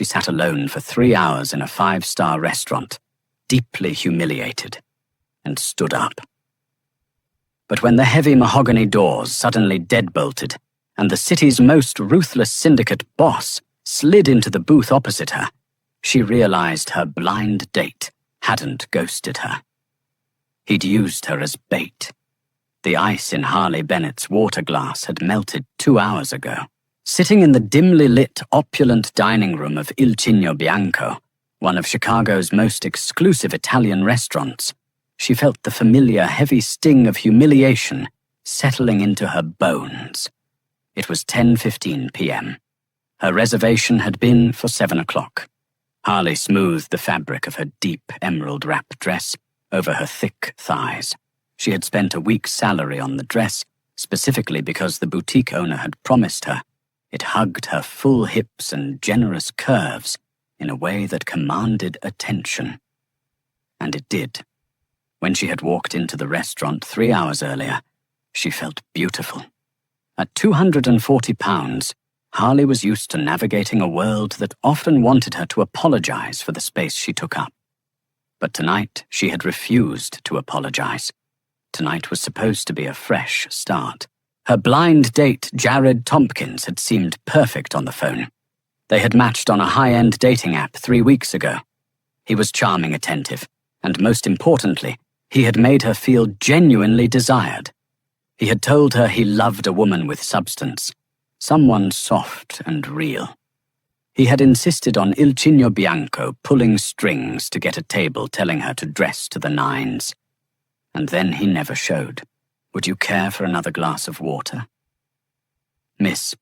she sat alone for 3 hours in a 5-star restaurant, deeply humiliated, and stood up. But when the heavy mahogany doors suddenly deadbolted and the city's most ruthless syndicate boss slid into the booth opposite her, she realized her blind date hadn't ghosted her. He'd used her as bait. The ice in Harley Bennett's water glass had melted 2 hours ago. Sitting in the dimly lit, opulent dining room of Il Cigno Bianco, one of Chicago's most exclusive Italian restaurants, she felt the familiar heavy sting of humiliation settling into her bones. It was 10:15 p.m. Her reservation had been for 7 o'clock. Harley smoothed the fabric of her deep emerald wrap dress over her thick thighs. She had spent a week's salary on the dress, specifically because the boutique owner had promised her. It hugged her full hips and generous curves in a way that commanded attention. And it did. When she had walked into the restaurant 3 hours earlier, she felt beautiful. At 240 pounds, Harley was used to navigating a world that often wanted her to apologize for the space she took up. But tonight, she had refused to apologize. Tonight was supposed to be a fresh start. Her blind date, Jared Tompkins, had seemed perfect on the phone. They had matched on a high-end dating app 3 weeks ago. He was charming, attentive, and most importantly, he had made her feel genuinely desired. He had told her he loved a woman with substance, someone soft and real. He had insisted on Il Cigno Bianco pulling strings to get a table telling her to dress to the nines. And then he never showed. Would you care for another glass of water? Miss.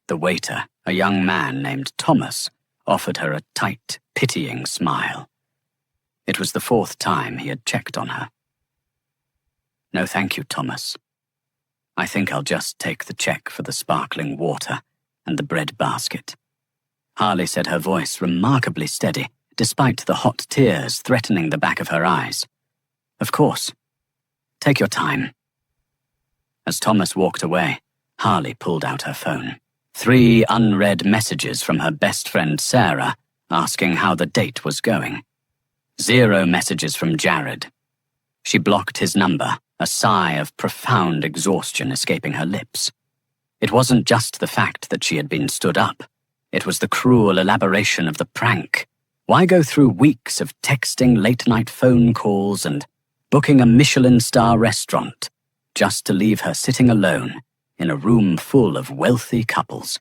The waiter, a young man named Thomas, offered her a tight, pitying smile. It was the 4th time he had checked on her. No, thank you, Thomas. I think I'll just take the check for the sparkling water and the bread basket. Harley said, her voice remarkably steady, despite the hot tears threatening the back of her eyes. Of course. Take your time. As Thomas walked away, Harley pulled out her phone. 3 unread messages from her best friend Sarah asking how the date was going. 0 messages from Jared. She blocked his number, a sigh of profound exhaustion escaping her lips. It wasn't just the fact that she had been stood up. It was the cruel elaboration of the prank. Why go through weeks of texting, late-night phone calls, and booking a Michelin star restaurant just to leave her sitting alone in a room full of wealthy couples?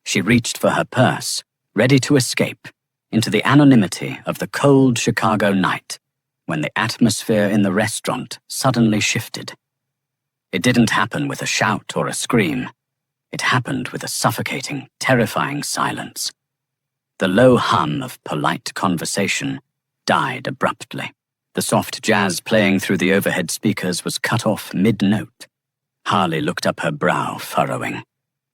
She reached for her purse, ready to escape into the anonymity of the cold Chicago night when the atmosphere in the restaurant suddenly shifted. It didn't happen with a shout or a scream. It happened with a suffocating, terrifying silence. The low hum of polite conversation died abruptly. The soft jazz playing through the overhead speakers was cut off mid-note. Harley looked up, her brow furrowing.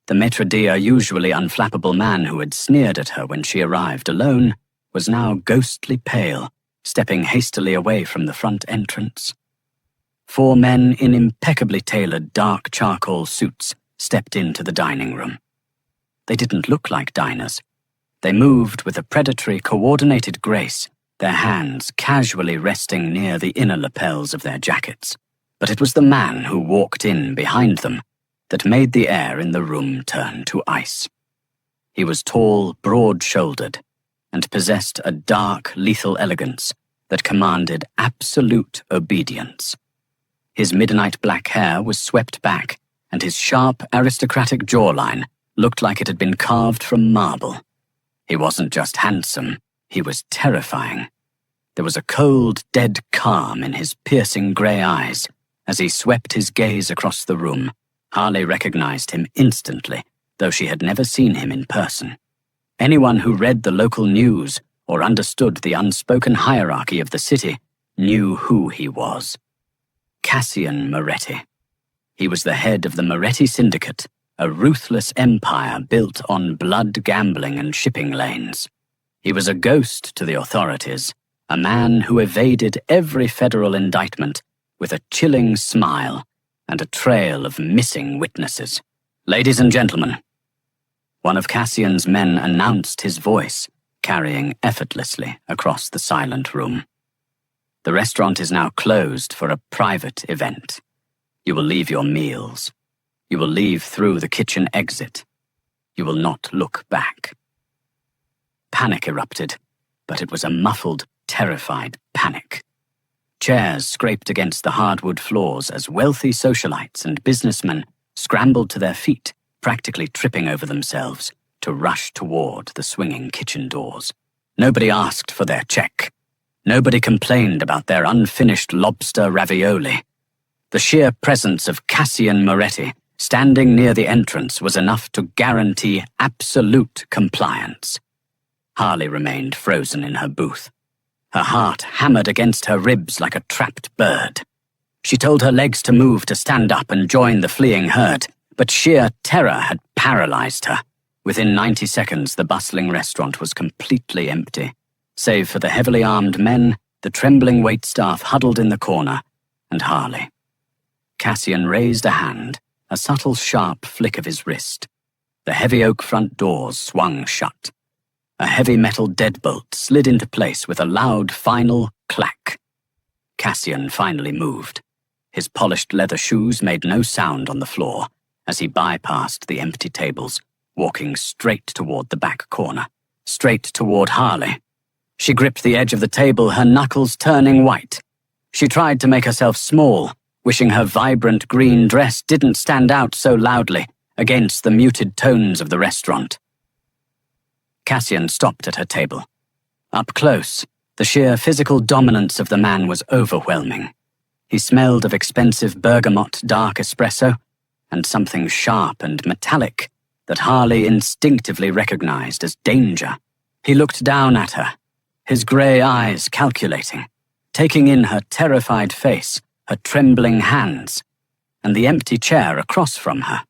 The maître d', usually unflappable man who had sneered at her when she arrived alone, was now ghostly pale, stepping hastily away from the front entrance. 4 men in impeccably tailored dark charcoal suits stepped into the dining room. They didn't look like diners. They moved with a predatory, coordinated grace, their hands casually resting near the inner lapels of their jackets. But it was the man who walked in behind them that made the air in the room turn to ice. He was tall, broad-shouldered, and possessed a dark, lethal elegance that commanded absolute obedience. His midnight black hair was swept back, and his sharp, aristocratic jawline looked like it had been carved from marble. He wasn't just handsome, he was terrifying. There was a cold, dead calm in his piercing grey eyes. As he swept his gaze across the room, Harley recognized him instantly, though she had never seen him in person. Anyone who read the local news or understood the unspoken hierarchy of the city knew who he was. Cassian Moretti. He was the head of the Moretti syndicate, a ruthless empire built on blood gambling and shipping lanes. He was a ghost to the authorities, a man who evaded every federal indictment with a chilling smile and a trail of missing witnesses. Ladies and gentlemen, One of Cassian's men announced his voice, carrying effortlessly across the silent room. The restaurant is now closed for a private event. You will leave your meals. You will leave through the kitchen exit. You will not look back. Panic erupted, but it was a muffled, terrified panic. Chairs scraped against the hardwood floors as wealthy socialites and businessmen scrambled to their feet, practically tripping over themselves, to rush toward the swinging kitchen doors. Nobody asked for their check. Nobody complained about their unfinished lobster ravioli. The sheer presence of Cassian Moretti standing near the entrance was enough to guarantee absolute compliance. Harley remained frozen in her booth. Her heart hammered against her ribs like a trapped bird. She told her legs to move to stand up and join the fleeing herd, but sheer terror had paralyzed her. Within 90 seconds, the bustling restaurant was completely empty, save for the heavily armed men, the trembling waitstaff huddled in the corner, and Harley. Cassian raised a hand, a subtle, sharp flick of his wrist. The heavy oak front doors swung shut. A heavy metal deadbolt slid into place with a loud final clack. Cassian finally moved. His polished leather shoes made no sound on the floor as he bypassed the empty tables, walking straight toward the back corner, straight toward Harley. She gripped the edge of the table, her knuckles turning white. She tried to make herself small, wishing her vibrant green dress didn't stand out so loudly against the muted tones of the restaurant. Cassian stopped at her table. Up close, the sheer physical dominance of the man was overwhelming. He smelled of expensive bergamot dark espresso and something sharp and metallic that Harley instinctively recognized as danger. He looked down at her, his grey eyes calculating, taking in her terrified face, her trembling hands, and the empty chair across from her.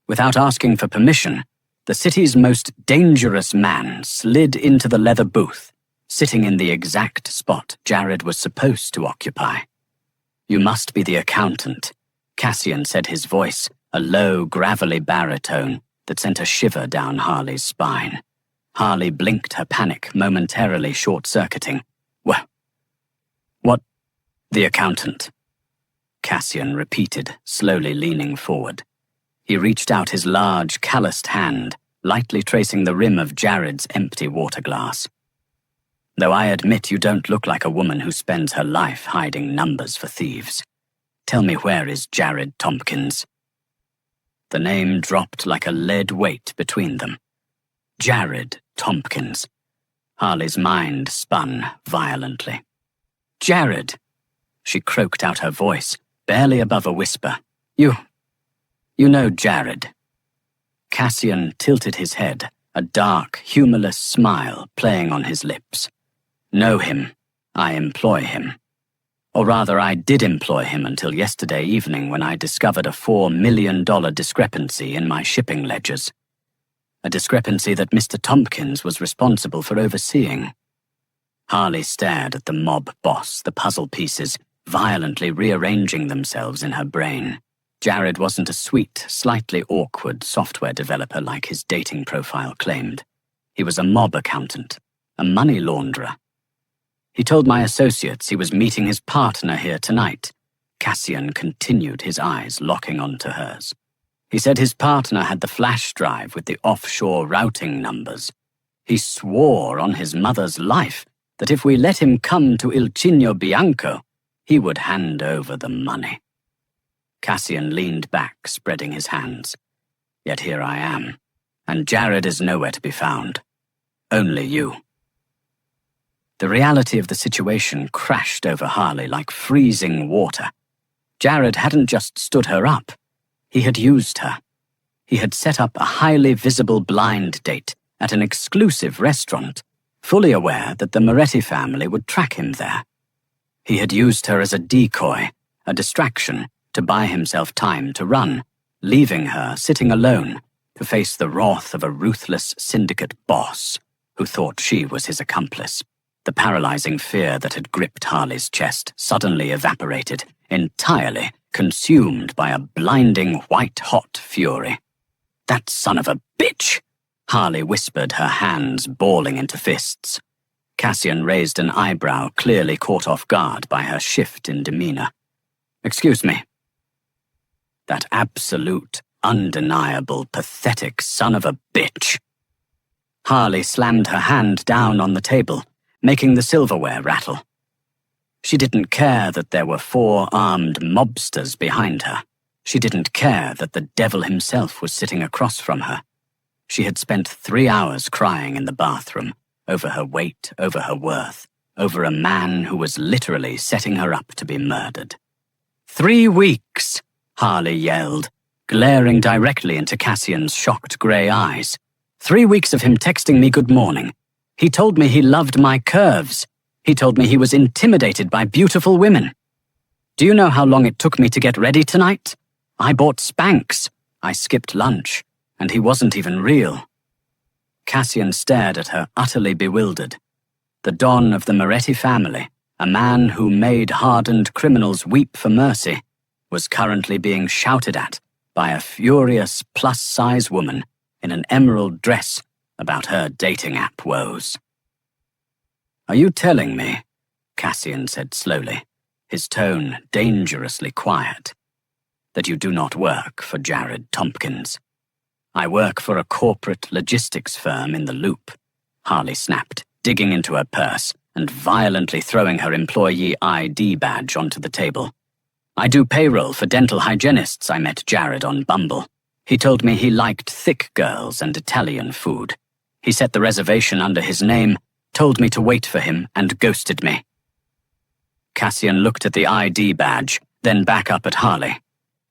Without asking for permission, the city's most dangerous man slid into the leather booth, sitting in the exact spot Jared was supposed to occupy. "You must be the accountant," Cassian said, his voice a low, gravelly baritone that sent a shiver down Harley's spine. Harley blinked, her panic momentarily short-circuiting. "Well, what? The accountant?" Cassian repeated, slowly leaning forward. He reached out his large, calloused hand, lightly tracing the rim of Jared's empty water glass. "Though I admit you don't look like a woman who spends her life hiding numbers for thieves. Tell me, where is Jared Tompkins?" The name dropped like a lead weight between them. Jared Tompkins. Harley's mind spun violently. "Jared!" She croaked out her voice, barely above a whisper. You know Jared." Cassian tilted his head, a dark, humorless smile playing on his lips. "Know him. I employ him. Or rather, I did employ him until yesterday evening when I discovered a $4 million discrepancy in my shipping ledgers. A discrepancy that Mr. Tompkins was responsible for overseeing." Harley stared at the mob boss, the puzzle pieces violently rearranging themselves in her brain. Jared wasn't a sweet, slightly awkward software developer like his dating profile claimed. He was a mob accountant, a money launderer. "He told my associates he was meeting his partner here tonight." Cassian continued, his eyes locking onto hers. "He said his partner had the flash drive with the offshore routing numbers. He swore on his mother's life that if we let him come to Il Cigno Bianco, he would hand over the money." Cassian leaned back, spreading his hands. "Yet here I am, and Jared is nowhere to be found. Only you." The reality of the situation crashed over Harley like freezing water. Jared hadn't just stood her up. He had used her. He had set up a highly visible blind date at an exclusive restaurant, fully aware that the Moretti family would track him there. He had used her as a decoy, a distraction, to buy himself time to run, leaving her sitting alone to face the wrath of a ruthless syndicate boss who thought she was his accomplice. The paralyzing fear that had gripped Harley's chest suddenly evaporated, entirely consumed by a blinding white-hot fury. That son of a bitch! Harley whispered, her hands balling into fists. Cassian raised an eyebrow, clearly caught off guard by her shift in demeanor. Excuse me. That absolute, undeniable, pathetic son of a bitch. Harley slammed her hand down on the table, making the silverware rattle. She didn't care that there were 4 armed mobsters behind her. She didn't care that the devil himself was sitting across from her. She had spent 3 hours crying in the bathroom, over her weight, over her worth, over a man who was literally setting her up to be murdered. 3 weeks, Harley yelled, glaring directly into Cassian's shocked grey eyes. 3 weeks of him texting me good morning. He told me he loved my curves. He told me he was intimidated by beautiful women. Do you know how long it took me to get ready tonight? I bought Spanx. I skipped lunch, and he wasn't even real. Cassian stared at her, utterly bewildered. The Don of the Moretti family, a man who made hardened criminals weep for mercy, was currently being shouted at by a furious plus-size woman in an emerald dress about her dating app woes. Are you telling me, Cassian said slowly, his tone dangerously quiet, that you do not work for Jared Tompkins? I work for a corporate logistics firm in the Loop, Harley snapped, digging into her purse and violently throwing her employee ID badge onto the table. I do payroll for dental hygienists. I met Jared on Bumble. He told me he liked thick girls and Italian food. He set the reservation under his name, told me to wait for him, and ghosted me. Cassian looked at the ID badge, then back up at Harley.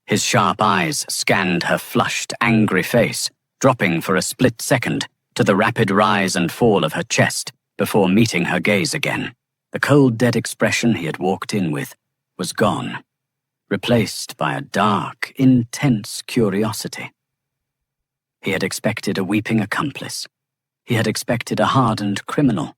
His sharp eyes scanned her flushed, angry face, dropping for a split second to the rapid rise and fall of her chest before meeting her gaze again. The cold, dead expression he had walked in with was gone, replaced by a dark, intense curiosity. He had expected a weeping accomplice. He had expected a hardened criminal.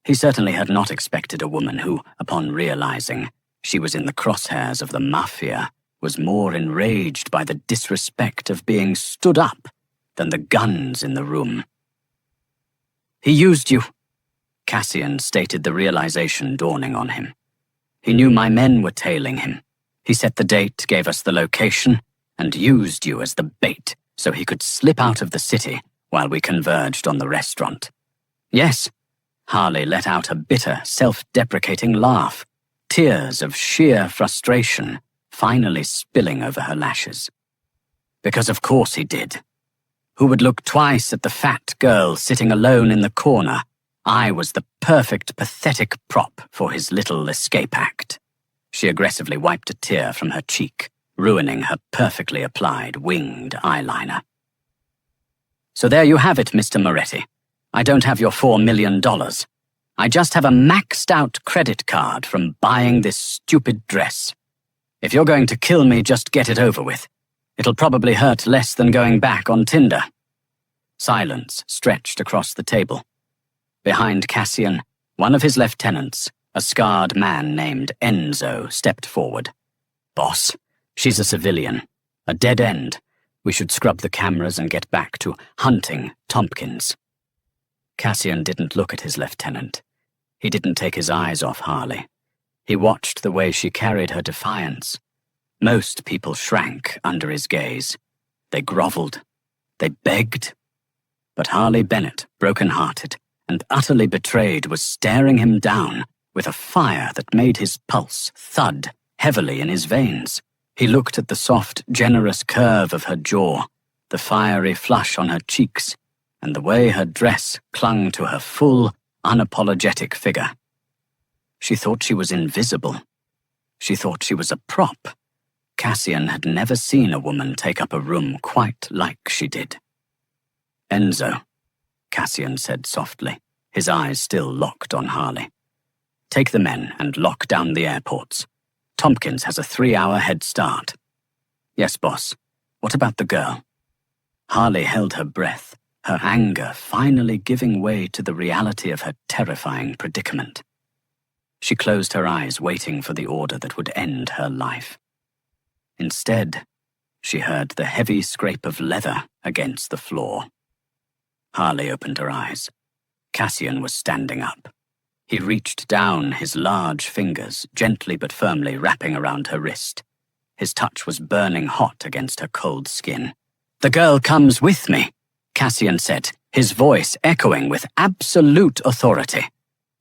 He certainly had not expected a woman who, upon realizing she was in the crosshairs of the Mafia, was more enraged by the disrespect of being stood up than the guns in the room. He used you, Cassian stated, the realization dawning on him. He knew my men were tailing him. He set the date, gave us the location, and used you as the bait so he could slip out of the city while we converged on the restaurant. Yes, Harley let out a bitter, self-deprecating laugh, tears of sheer frustration finally spilling over her lashes. Because of course he did. Who would look twice at the fat girl sitting alone in the corner? I was the perfect, pathetic prop for his little escape act. She aggressively wiped a tear from her cheek, ruining her perfectly applied, winged eyeliner. So there you have it, Mr. Moretti. I don't have your $4 million. I just have a maxed-out credit card from buying this stupid dress. If you're going to kill me, just get it over with. It'll probably hurt less than going back on Tinder. Silence stretched across the table. Behind Cassian, one of his lieutenants, a scarred man named Enzo, stepped forward. Boss, she's a civilian. A dead end. We should scrub the cameras and get back to hunting Tompkins. Cassian didn't look at his lieutenant. He didn't take his eyes off Harley. He watched the way she carried her defiance. Most people shrank under his gaze. They groveled. They begged. But Harley Bennett, broken-hearted and utterly betrayed, was staring him down with a fire that made his pulse thud heavily in his veins. He looked at the soft, generous curve of her jaw, the fiery flush on her cheeks, and the way her dress clung to her full, unapologetic figure. She thought she was invisible. She thought she was a prop. Cassian had never seen a woman take up a room quite like she did. Enzo, Cassian said softly, his eyes still locked on Harley. Take the men and lock down the airports. Tompkins has a 3-hour head start. Yes, boss. What about the girl? Harley held her breath, her anger finally giving way to the reality of her terrifying predicament. She closed her eyes, waiting for the order that would end her life. Instead, she heard the heavy scrape of leather against the floor. Harley opened her eyes. Cassian was standing up. He reached down, his large fingers gently but firmly wrapping around her wrist. His touch was burning hot against her cold skin. "The girl comes with me," Cassian said, his voice echoing with absolute authority.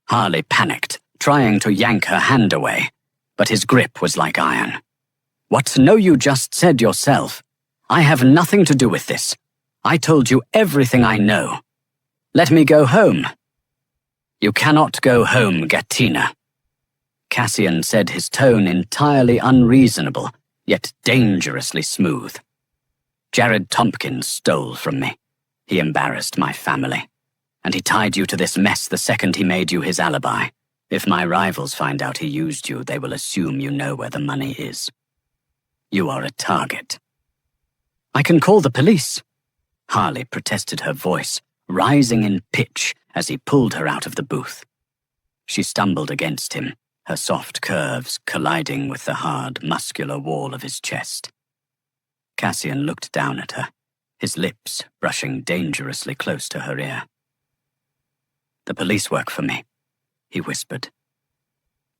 Harley panicked, trying to yank her hand away, but his grip was like iron. "What? No, you just said yourself. I have nothing to do with this. I told you everything I know. Let me go home." "You cannot go home, Gatina," Cassian said, his tone entirely unreasonable, yet dangerously smooth. "Jared Tompkins stole from me. He embarrassed my family. And he tied you to this mess the second he made you his alibi. If my rivals find out he used you, they will assume you know where the money is. You are a target." "I can call the police," Harley protested, her voice rising in pitch as he pulled her out of the booth. She stumbled against him, her soft curves colliding with the hard, muscular wall of his chest. Cassian looked down at her, his lips brushing dangerously close to her ear. "The police work for me," he whispered.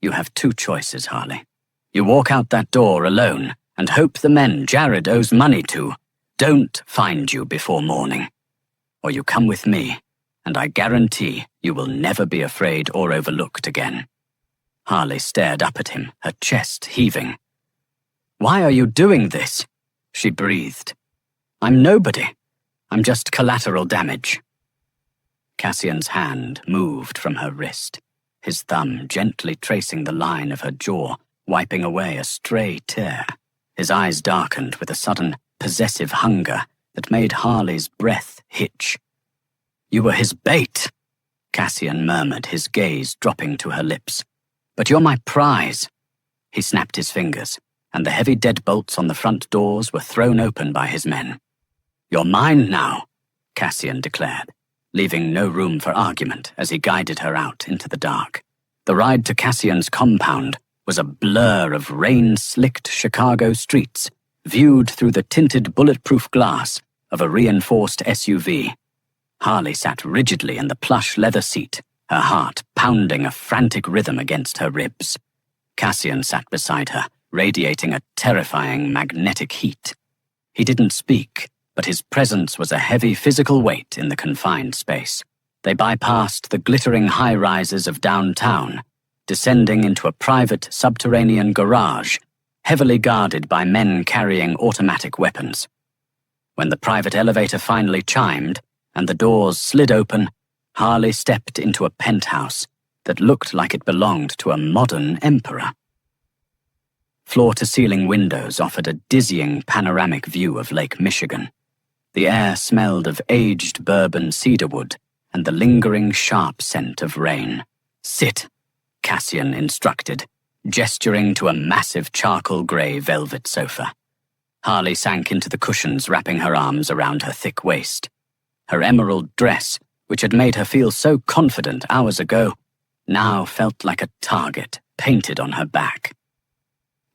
"You have two choices, Harley. You walk out that door alone and hope the men Jared owes money to don't find you before morning. Or you come with me, and I guarantee you will never be afraid or overlooked again." Harley stared up at him, her chest heaving. "Why are you doing this?" she breathed. "I'm nobody. I'm just collateral damage." Cassian's hand moved from her wrist, his thumb gently tracing the line of her jaw, wiping away a stray tear. His eyes darkened with a sudden, possessive hunger that made Harley's breath hitch. "You were his bait," Cassian murmured, his gaze dropping to her lips. "But you're my prize." He snapped his fingers, and the heavy deadbolts on the front doors were thrown open by his men. "You're mine now," Cassian declared, leaving no room for argument as he guided her out into the dark. The ride to Cassian's compound was a blur of rain-slicked Chicago streets, viewed through the tinted bulletproof glass of a reinforced SUV. Harley sat rigidly in the plush leather seat, her heart pounding a frantic rhythm against her ribs. Cassian sat beside her, radiating a terrifying magnetic heat. He didn't speak, but his presence was a heavy physical weight in the confined space. They bypassed the glittering high-rises of downtown, descending into a private subterranean garage, heavily guarded by men carrying automatic weapons. When the private elevator finally chimed and the doors slid open, Harley stepped into a penthouse that looked like it belonged to a modern emperor. Floor-to-ceiling windows offered a dizzying panoramic view of Lake Michigan. The air smelled of aged bourbon cedarwood and the lingering sharp scent of rain. "Sit," Cassian instructed, gesturing to a massive charcoal-grey velvet sofa. Harley sank into the cushions, wrapping her arms around her thick waist. Her emerald dress, which had made her feel so confident hours ago, now felt like a target painted on her back.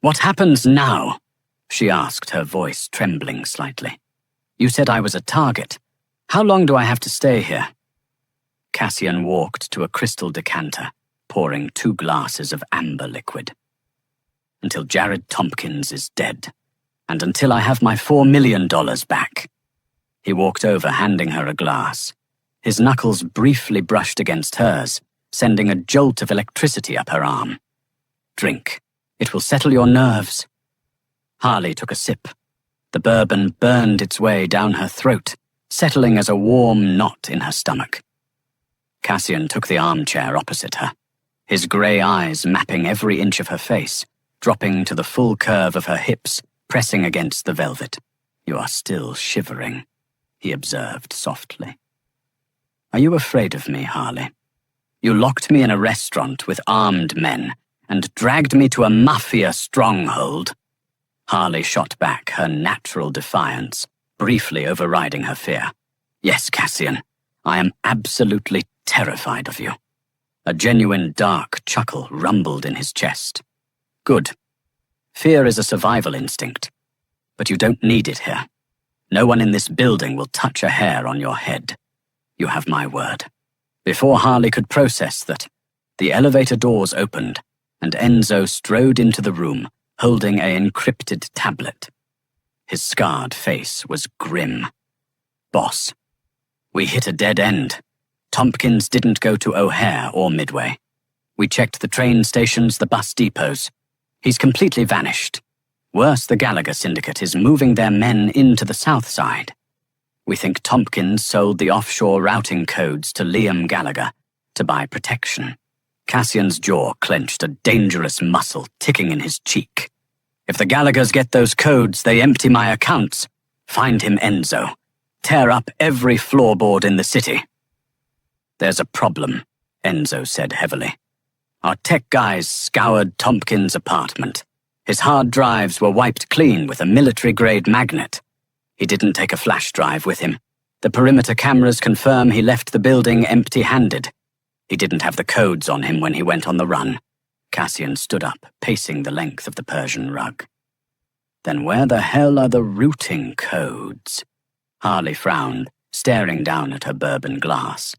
"What happens now?" she asked, her voice trembling slightly. "You said I was a target. How long do I have to stay here?" Cassian walked to a crystal decanter, pouring 2 glasses of amber liquid. "Until Jared Tompkins is dead, and until I have my $4 million back." He walked over, handing her a glass. His knuckles briefly brushed against hers, sending a jolt of electricity up her arm. "Drink. It will settle your nerves." Harley took a sip. The bourbon burned its way down her throat, settling as a warm knot in her stomach. Cassian took the armchair opposite her, his grey eyes mapping every inch of her face, dropping to the full curve of her hips, pressing against the velvet. "You are still shivering," he observed softly. "Are you afraid of me, Harley? You locked me in a restaurant with armed men and dragged me to a mafia stronghold." Harley shot back, her natural defiance briefly overriding her fear. "Yes, Cassian, I am absolutely terrified of you." A genuine dark chuckle rumbled in his chest. "Good. Fear is a survival instinct. but you don't need it here. No one in this building will touch a hair on your head. You have my word." Before Harley could process that, the elevator doors opened, and Enzo strode into the room, holding an encrypted tablet. His scarred face was grim. "Boss, we hit a dead end. Tompkins didn't go to O'Hare or Midway. We checked the train stations, the bus depots. He's completely vanished. Worse, the Gallagher syndicate is moving their men into the south side. We think Tompkins sold the offshore routing codes to Liam Gallagher to buy protection." Cassian's jaw clenched, a dangerous muscle ticking in his cheek. "If the Gallaghers get those codes, they empty my accounts. Find him, Enzo. Tear up every floorboard in the city." "There's a problem," Enzo said heavily. "Our tech guys scoured Tompkins' apartment. His hard drives were wiped clean with a military-grade magnet. He didn't take a flash drive with him. The perimeter cameras confirm he left the building empty-handed. He didn't have the codes on him when he went on the run." Cassian stood up, pacing the length of the Persian rug. "Then where the hell are the routing codes?" Harley frowned, staring down at her bourbon glass.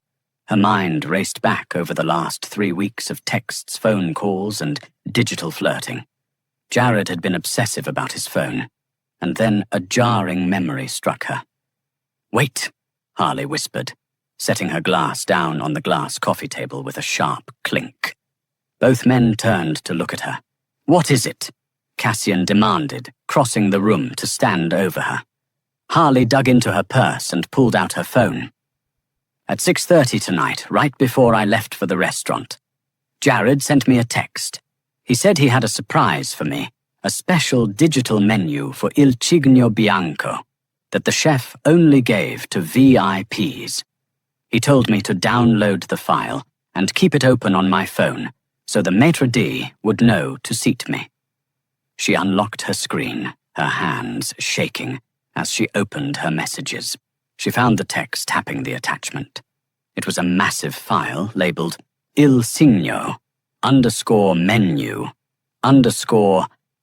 Her mind raced back over the last 3 weeks of texts, phone calls, and digital flirting. Jared had been obsessive about his phone, and then a jarring memory struck her. "Wait," Harley whispered, setting her glass down on the glass coffee table with a sharp clink. Both men turned to look at her. "What is it?" Cassian demanded, crossing the room to stand over her. Harley dug into her purse and pulled out her phone. "At 6:30 tonight, right before I left for the restaurant, Jared sent me a text. He said he had a surprise for me, a special digital menu for Il Cigno Bianco that the chef only gave to VIPs. He told me to download the file and keep it open on my phone so the maitre d' would know to seat me." She unlocked her screen, her hands shaking, as she opened her messages. She found the text tapping the attachment. It was a massive file labeled Il Cigno _menu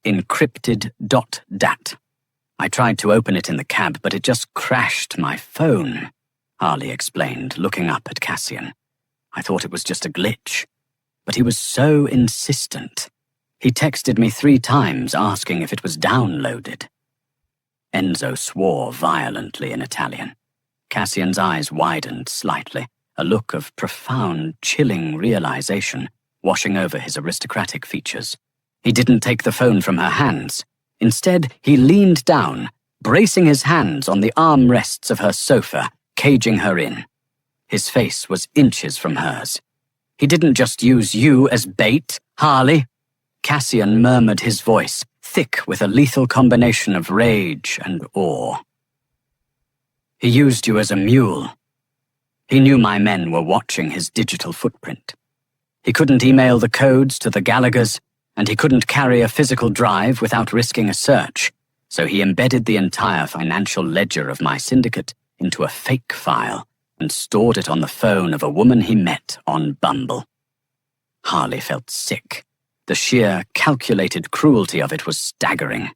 _encrypted.dat. "I tried to open it in the cab, but it just crashed my phone," Harley explained, looking up at Cassian. "I thought it was just a glitch. But he was so insistent. He texted me 3 times asking if it was downloaded." Enzo swore violently in Italian. Cassian's eyes widened slightly, a look of profound, chilling realization washing over his aristocratic features. He didn't take the phone from her hands. Instead, he leaned down, bracing his hands on the armrests of her sofa, caging her in. His face was inches from hers. "He didn't just use you as bait, Harley." Cassian murmured, his voice thick with a lethal combination of rage and awe. "He used you as a mule. He knew my men were watching his digital footprint. He couldn't email the codes to the Gallaghers, and he couldn't carry a physical drive without risking a search, so he embedded the entire financial ledger of my syndicate into a fake file and stored it on the phone of a woman he met on Bumble." Harley felt sick. The sheer, calculated cruelty of it was staggering.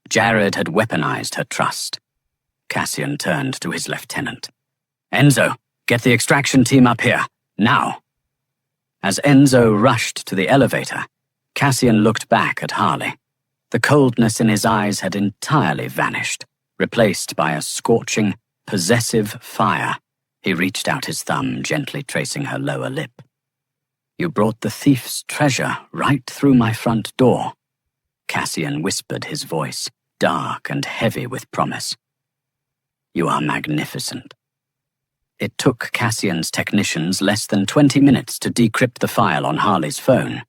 Jared had weaponized her trust. Cassian turned to his lieutenant. "Enzo, get the extraction team up here, now." As Enzo rushed to the elevator, Cassian looked back at Harley. The coldness in his eyes had entirely vanished, replaced by a scorching, possessive fire. He reached out his thumb, gently tracing her lower lip. "You brought the thief's treasure right through my front door," Cassian whispered, his voice dark and heavy with promise. "You are magnificent." It took Cassian's technicians less than 20 minutes to decrypt the file on Harley's phone.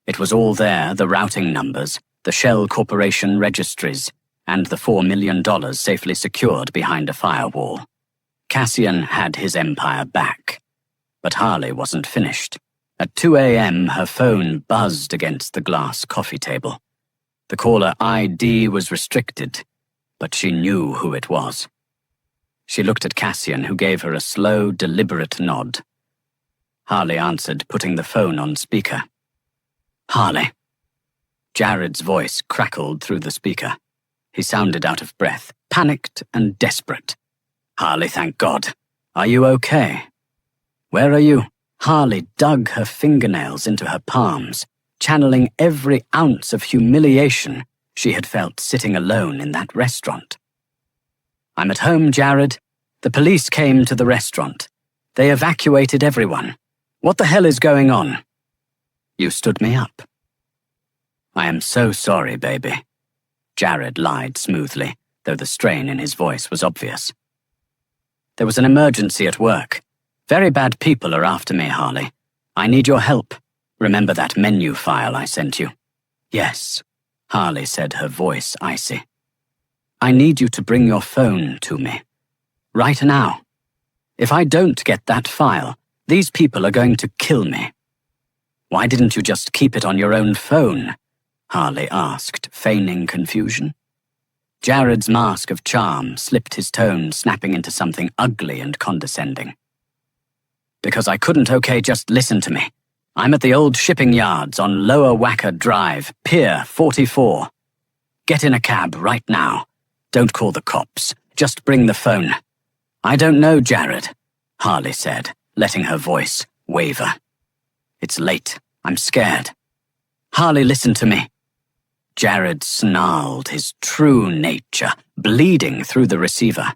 It was all there, the routing numbers, the Shell Corporation registries, and the $4 million safely secured behind a firewall. Cassian had his empire back. But Harley wasn't finished. At 2 a.m., her phone buzzed against the glass coffee table. The caller ID was restricted, but she knew who it was. She looked at Cassian, who gave her a slow, deliberate nod. Harley answered, putting the phone on speaker. "Harley." Jared's voice crackled through the speaker. He sounded out of breath, panicked and desperate. Harley, thank God. Are you okay? Where are you? Harley dug her fingernails into her palms, channeling every ounce of humiliation she had felt sitting alone in that restaurant. I'm at home, Jared. The police came to the restaurant. They evacuated everyone. What the hell is going on? You stood me up. I am so sorry, baby. Jared lied smoothly, though the strain in his voice was obvious. There was an emergency at work. Very bad people are after me, Harley. I need your help. Remember that menu file I sent you? Yes, Harley said, her voice icy. I need you to bring your phone to me. Right now. If I don't get that file, these people are going to kill me. Why didn't you just keep it on your own phone? Harley asked, feigning confusion. Jared's mask of charm slipped his tone, snapping into something ugly and condescending. Because I couldn't, okay, just listen to me. I'm at the old shipping yards on Lower Wacker Drive, Pier 44. Get in a cab right now. Don't call the cops. Just bring the phone. I don't know, Jared, Harley said, letting her voice waver. It's late. I'm scared. Harley, listen to me. Jared snarled, his true nature bleeding through the receiver.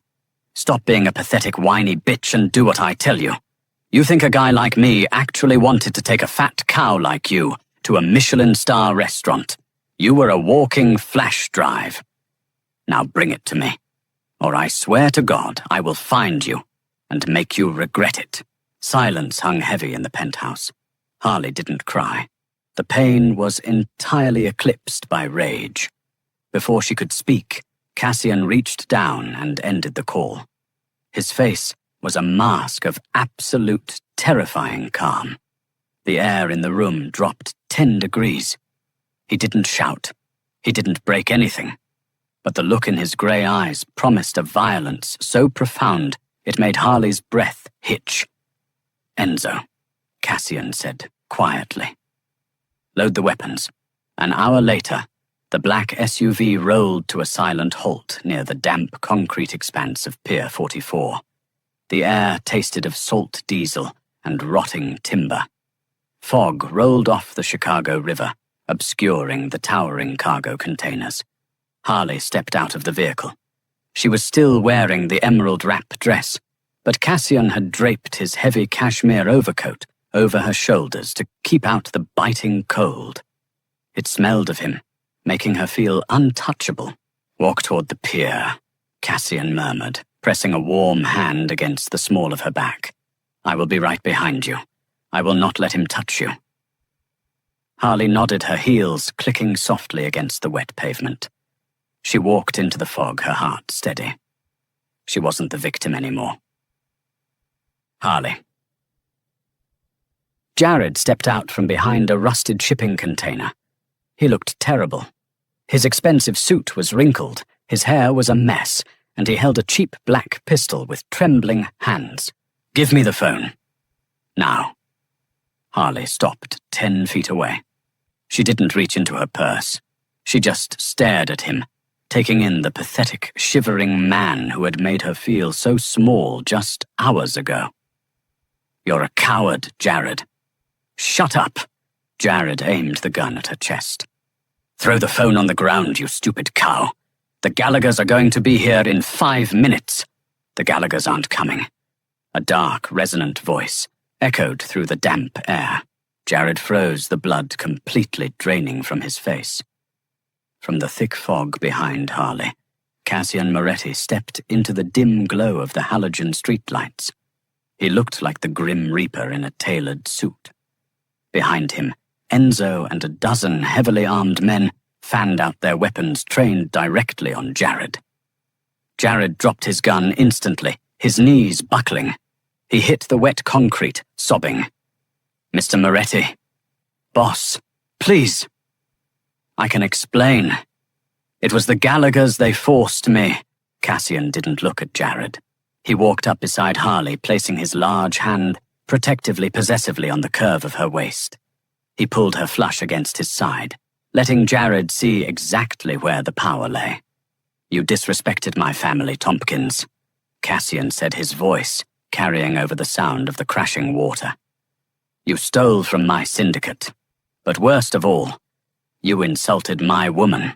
Stop being a pathetic whiny bitch and do what I tell you. You think a guy like me actually wanted to take a fat cow like you to a Michelin star restaurant? You were a walking flash drive. Now bring it to me, or I swear to God I will find you and make you regret it. Silence hung heavy in the penthouse. Harley didn't cry. The pain was entirely eclipsed by rage. Before she could speak, Cassian reached down and ended the call. His face was a mask of absolute terrifying calm. The air in the room dropped 10 degrees. He didn't shout. He didn't break anything. But the look in his grey eyes promised a violence so profound it made Harley's breath hitch. Enzo, Cassian said quietly. Load the weapons. An hour later, the black SUV rolled to a silent halt near the damp concrete expanse of Pier 44. The air tasted of salt diesel and rotting timber. Fog rolled off the Chicago River, obscuring the towering cargo containers. Harley stepped out of the vehicle. She was still wearing the emerald wrap dress, but Cassian had draped his heavy cashmere overcoat over her shoulders to keep out the biting cold. It smelled of him, making her feel untouchable. Walk toward the pier, Cassian murmured, pressing a warm hand against the small of her back. I will be right behind you. I will not let him touch you. Harley nodded, her heels clicking softly against the wet pavement. She walked into the fog, her heart steady. She wasn't the victim anymore. Harley. Jared stepped out from behind a rusted shipping container. He looked terrible. His expensive suit was wrinkled, his hair was a mess, and he held a cheap black pistol with trembling hands. Give me the phone. Now. Harley stopped 10 feet away. She didn't reach into her purse. She just stared at him, taking in the pathetic, shivering man who had made her feel so small just hours ago. You're a coward, Jared. Shut up. Jared aimed the gun at her chest. Throw the phone on the ground, you stupid cow. The Gallaghers are going to be here in 5 minutes. The Gallaghers aren't coming. A dark, resonant voice echoed through the damp air. Jared froze, the blood completely draining from his face. From the thick fog behind Harley, Cassian Moretti stepped into the dim glow of the halogen streetlights. He looked like the Grim Reaper in a tailored suit. Behind him, Enzo and a dozen heavily armed men fanned out their weapons trained directly on Jared. Jared dropped his gun instantly, his knees buckling. He hit the wet concrete, sobbing. Mr. Moretti. Boss, please. I can explain. It was the Gallaghers, they forced me. Cassian didn't look at Jared. He walked up beside Harley, placing his large hand protectively, possessively on the curve of her waist. He pulled her flush against his side, letting Jared see exactly where the power lay. You disrespected my family, Tompkins, Cassian said, his voice carrying over the sound of the crashing water. You stole from my syndicate, but worst of all, you insulted my woman.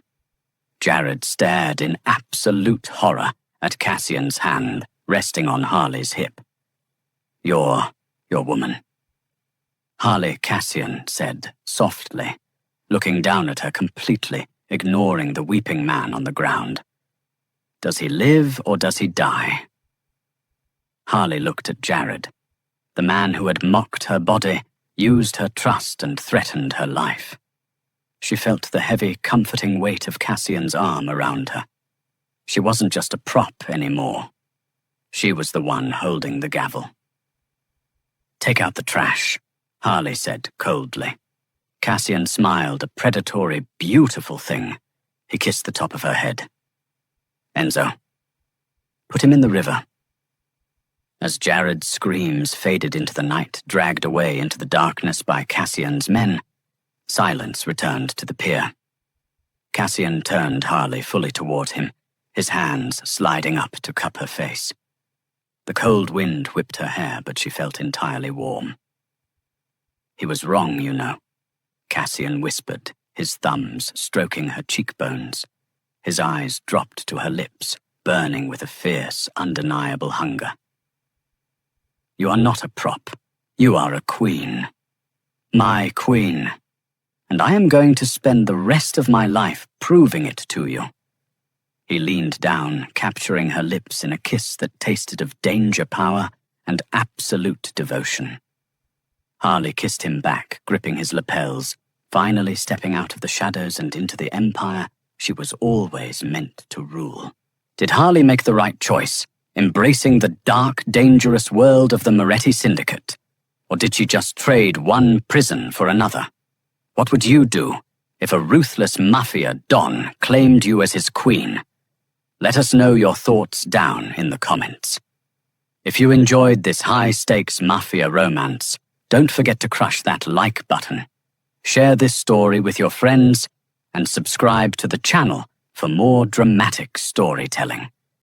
Jared stared in absolute horror at Cassian's hand resting on Harley's hip. Your woman. Harley, Cassian said softly, looking down at her completely, ignoring the weeping man on the ground. Does he live or does he die? Harley looked at Jared. The man who had mocked her body, used her trust and threatened her life. She felt the heavy, comforting weight of Cassian's arm around her. She wasn't just a prop anymore. She was the one holding the gavel. Take out the trash, Harley said coldly. Cassian smiled, a predatory, beautiful thing. He kissed the top of her head. Enzo, put him in the river. As Jared's screams faded into the night, dragged away into the darkness by Cassian's men, silence returned to the pier. Cassian turned Harley fully toward him, his hands sliding up to cup her face. The cold wind whipped her hair, but she felt entirely warm. He was wrong, you know, Cassian whispered, his thumbs stroking her cheekbones. His eyes dropped to her lips, burning with a fierce, undeniable hunger. You are not a prop. You are a queen. My queen. And I am going to spend the rest of my life proving it to you. He leaned down, capturing her lips in a kiss that tasted of danger power and absolute devotion. Harley kissed him back, gripping his lapels, finally stepping out of the shadows and into the empire she was always meant to rule. Did Harley make the right choice, embracing the dark, dangerous world of the Moretti syndicate? Or did she just trade one prison for another? What would you do if a ruthless mafia don claimed you as his queen? Let us know your thoughts down in the comments. If you enjoyed this high-stakes mafia romance, don't forget to crush that like button. Share this story with your friends and subscribe to the channel for more dramatic storytelling.